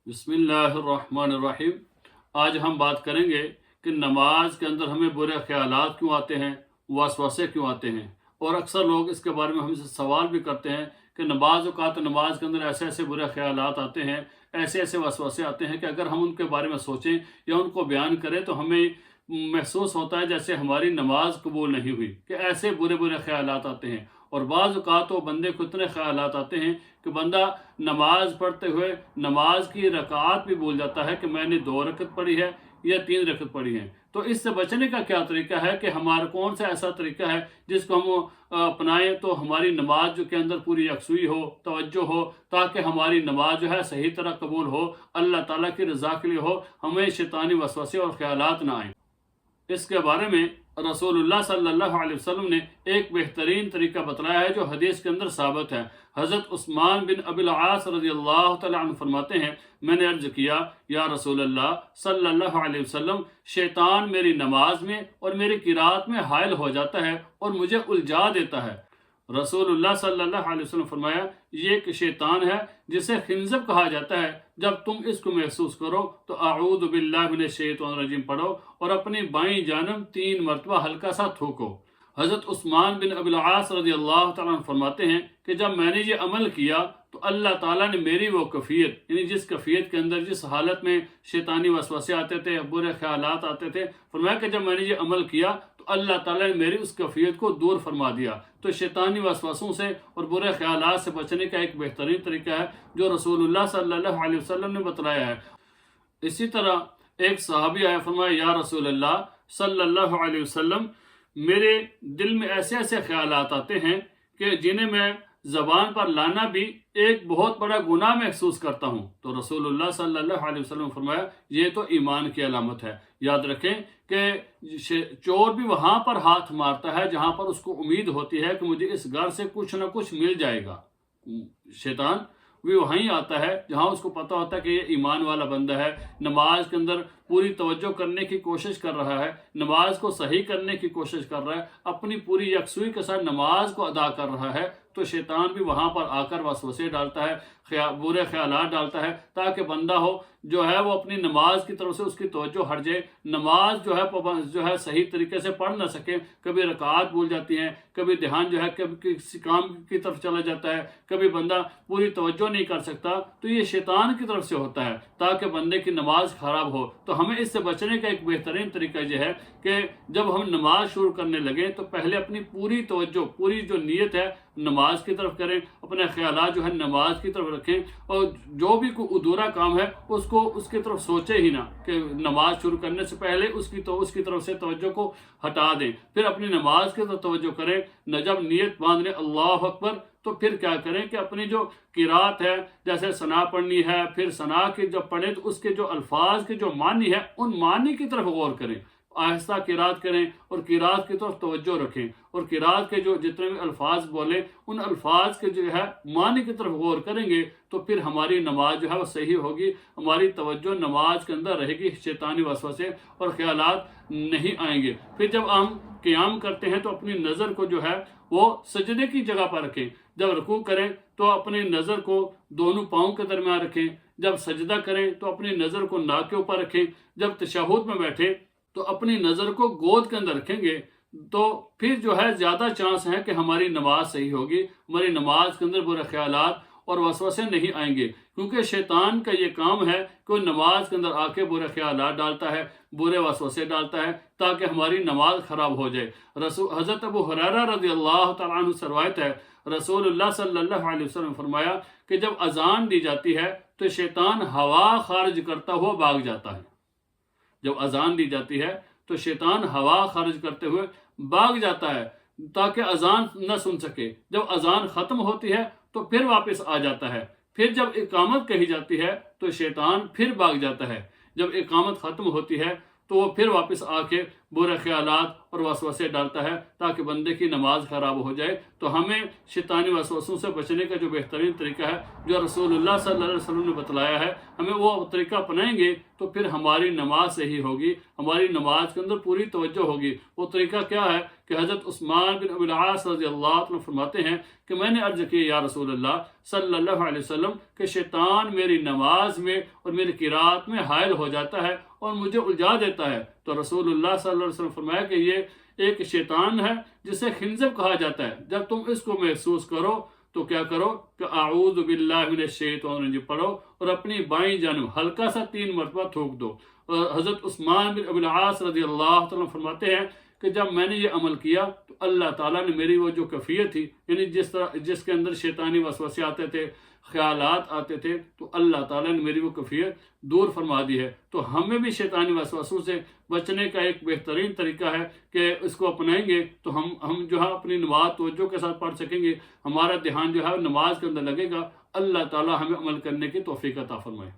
बिस्मिल्लाहिर्रहमानिर्रहीम। आज हम बात करेंगे कि नमाज के अंदर हमें बुरे ख्यालात क्यों आते हैं, वसवसे क्यों आते हैं। और अक्सर लोग इसके बारे में हमसे सवाल भी करते हैं कि नमाज के अंदर ऐसे ऐसे बुरे ख्यालात आते हैं, ऐसे ऐसे वसवसे आते हैं कि अगर हम उनके बारे में सोचें या उनको बयान करें तो हमें महसूस होता है जैसे हमारी नमाज कबूल नहीं हुई, कि ऐसे बुरे बुरे ख्यालात आते हैं। और बाज़ औक़ात तो बंदे को इतने ख्यालात आते हैं कि बंदा नमाज पढ़ते हुए नमाज की रकात भी भूल जाता है कि मैंने 2 रकत पढ़ी है या 3 रकत पढ़ी है। तो इससे बचने का क्या तरीका है, कि हमारा कौन सा ऐसा तरीका है जिसको हम अपनाएं तो हमारी नमाज जो के अंदर पूरी यकसुई हो, तवज्जो हो, ताकि हमारी नमाज जो है सही तरह कबूल हो, अल्लाह ताला की रज़ा के लिए हो, हमें शैतानी वसवसे और ख्यालात ना आए। इसके बारे में रसूलुल्लाह सल्लल्लाहु अलैहि वसल्लम ने एक बेहतरीन तरीका बतलाया है जो हदीस के अंदर साबित है। हज़रत उस्मान बिन अबिल आस रज़ियल्लाहु तआला अन्हु फरमाते हैं, मैंने अर्ज किया, या रसूलल्लाह सल्लल्लाहु अलैहि वसल्लम, शैतान मेरी नमाज में और मेरी किरात में हायल हो जाता है और मुझे उलझा देता है। रसूलुल्लाह सल्लल्लाहु अलैहि वसल्लम फरमाया, ये एक शैतान है जिसे खिंज़ब कहा जाता है। जब तुम इसको महसूस करो तो अऊज़ु बिल्लाहि मिनश शैतानिर रजीम पढ़ो और अपनी बाईं जानब 3 मरतबा हल्का सा थूको। हज़रत उस्मान बिन अबिल आस रज़ियल्लाहु तआला अन्हु फरमाते हैं कि जब मैंने ये अमल किया तो अल्लाह ताला ने मेरी वो कैफियत, यानी जिस कैफियत के अंदर, जिस हालत में शैतानी वसवसे आते थे, बुरे ख्यालात आते थे, फरमाया कि जब मैंने ये अमल किया तो अल्लाह ताला ने मेरी उस कैफियत को दूर फरमा दिया। तो शैतानी वसवसों से और बुरे ख्यालात से बचने का एक बेहतरीन तरीका है जो रसूलुल्लाह सल्लल्लाहु अलैहि वसल्लम ने बतलाया है। इसी तरह एक सहाबी आया, फरमाया, या रसूलल्लाह सल्लल्लाहु अलैहि वसल्लम, मेरे दिल में ऐसे ऐसे ख्यालात आते हैं कि जिन्हें मैं ज़बान पर लाना भी एक बहुत बड़ा गुनाह महसूस करता हूँ। तो रसूलुल्लाह सल्लल्लाहु अलैहि वसल्लम फरमाया, ये तो ईमान की अलामत है। याद रखें कि चोर भी वहाँ पर हाथ मारता है जहाँ पर उसको उम्मीद होती है कि मुझे इस घर से कुछ ना कुछ मिल जाएगा। शैतान भी वहीं आता है जहाँ उसको पता होता है कि ये ईमान वाला बंदा है, नमाज के अंदर पूरी तवज्जो करने की कोशिश कर रहा है, नमाज को सही करने की कोशिश कर रहा है, अपनी पूरी यकसुई के साथ नमाज को अदा कर रहा है। तो शैतान भी वहाँ पर आकर वसवसे डालता है, बुरे ख्यालात डालता है, ताकि बंदा हो जो है वो अपनी नमाज की तरफ से उसकी तवज्जो हट जाए, नमाज जो है सही तरीके से पढ़ ना सके। कभी रकात भूल जाती हैं, कभी ध्यान जो है कभी किसी काम की तरफ चला जाता है, कभी बंदा पूरी तवज्जो नहीं कर सकता। तो ये शैतान की तरफ से होता है ताकि बंदे की नमाज खराब हो। तो हमें इससे बचने का एक बेहतरीन तरीका यह है कि जब हम नमाज शुरू करने लगे तो पहले अपनी पूरी तवज्जो, पूरी जो नीयत है नमाज की तरफ करें, अपने ख्यालात जो है नमाज की तरफ रखें, और जो भी कोई अधूरा काम है उसको उसकी तरफ सोचे ही ना, कि नमाज शुरू करने से पहले उसकी तरफ से तवज्जो को हटा दें, फिर अपनी नमाज की तरफ तवज्जो करें। न जब नीयत बांध लें अल्लाह अकबर, तो फिर क्या करें कि अपनी जो किरात है, जैसे सना पढ़नी है, फिर सना के जब पढ़े तो उसके जो अल्फाज के जो मानी है उन मानी की तरफ गौर करें, आहिस्ता किरात करें और किरात की तरफ तवज्जो रखें, और किरात के जो जितने भी अल्फाज बोले उन अल्फाज के जो है मानी की तरफ गौर करेंगे तो फिर हमारी नमाज जो है वो सही होगी, हमारी तवज्जो नमाज के अंदर रहेगी, शैतानी वसवसे और ख्यालात नहीं आएंगे। फिर जब हम क़याम करते हैं तो अपनी नज़र को जो है वो सजदे की जगह पर रखें। जब रुकू करें तो अपनी नज़र को दोनों पाँव के दरमियान रखें, जब सजदा करें तो अपनी नज़र को नाक के ऊपर रखें, जब तशहुद में बैठे तो अपनी नज़र को गोद के अंदर रखेंगे, तो फिर जो है ज़्यादा चांस है कि हमारी नमाज सही होगी, हमारी नमाज के अंदर बुरे ख्यालात और वसवसे नहीं आएंगे। क्योंकि शैतान का ये काम है कि वो नमाज के अंदर आके बुरे ख्यालात डालता है, बुरे वसवसे डालता है, ताकि हमारी नमाज ख़राब हो जाए। हज़रत अबू हुरैरा रज़ियल्लाहु तआला अन्हु से रवायत है, रसूलुल्लाह सल्लल्लाहु अलैहि वसल्लम फरमाया कि जब अजान दी जाती है तो शैतान हवा खारिज करता हुआ भाग जाता है। जब अजान दी जाती है तो शैतान हवा खारिज करते हुए भाग जाता है ताकि अजान न सुन सके। जब अजान ख़त्म होती है तो फिर वापस आ जाता है। फिर जब इकामत कही जाती है तो शैतान फिर भाग जाता है। जब इकामत ख़त्म होती है तो वो फिर वापस आके برے خیالات اور وسوسے ڈالتا ہے تاکہ بندے کی نماز خراب ہو جائے۔ تو ہمیں شیطانی وسوسوں سے بچنے کا جو بہترین طریقہ ہے جو رسول اللہ صلی اللہ علیہ وسلم نے بتلایا ہے، ہمیں وہ طریقہ اپنائیں گے تو پھر ہماری نماز صحیح ہوگی، ہماری نماز کے اندر پوری توجہ ہوگی۔ وہ طریقہ کیا ہے کہ حضرت عثمان بن ابی العاص رضی اللہ عنہ فرماتے ہیں کہ میں نے عرض کی یا رسول اللہ صلی اللہ علیہ وسلم کہ شیطان میری نماز میں اور میری قرات میں حائل ہو جاتا ہے اور مجھے الجھا دیتا ہے۔ تو رسول اللہ صلی اللہ علیہ وسلم فرمایا کہ یہ ایک شیطان ہے جسے خنزب کہا جاتا ہے، جب تم اس کو محسوس کرو تو کیا کرو کہ اعوذ باللہ من الشیطان الرجیم پڑھو اور اپنی بائیں جانب ہلکا سا 3 مرتبہ تھوک دو۔ اور حضرت عثمان بن ابی العاص رضی اللہ تعالیٰ فرماتے ہیں کہ جب میں نے یہ عمل کیا تو اللہ تعالیٰ نے میری وہ جو کیفیت تھی، یعنی جس کے اندر شیطانی وسوسے آتے تھے، خیالات آتے تھے، تو اللہ تعالیٰ نے میری وہ کیفیت دور فرما دی ہے۔ تو ہمیں بھی شیطانی وسوسوں سے بچنے کا ایک بہترین طریقہ ہے کہ اس کو اپنائیں گے تو ہم جو ہے اپنی نماز توجہ کے ساتھ پڑھ سکیں گے، ہمارا دھیان جو ہے نماز کے اندر لگے گا۔ اللہ تعالیٰ ہمیں عمل کرنے کی توفیق عطا فرمائے۔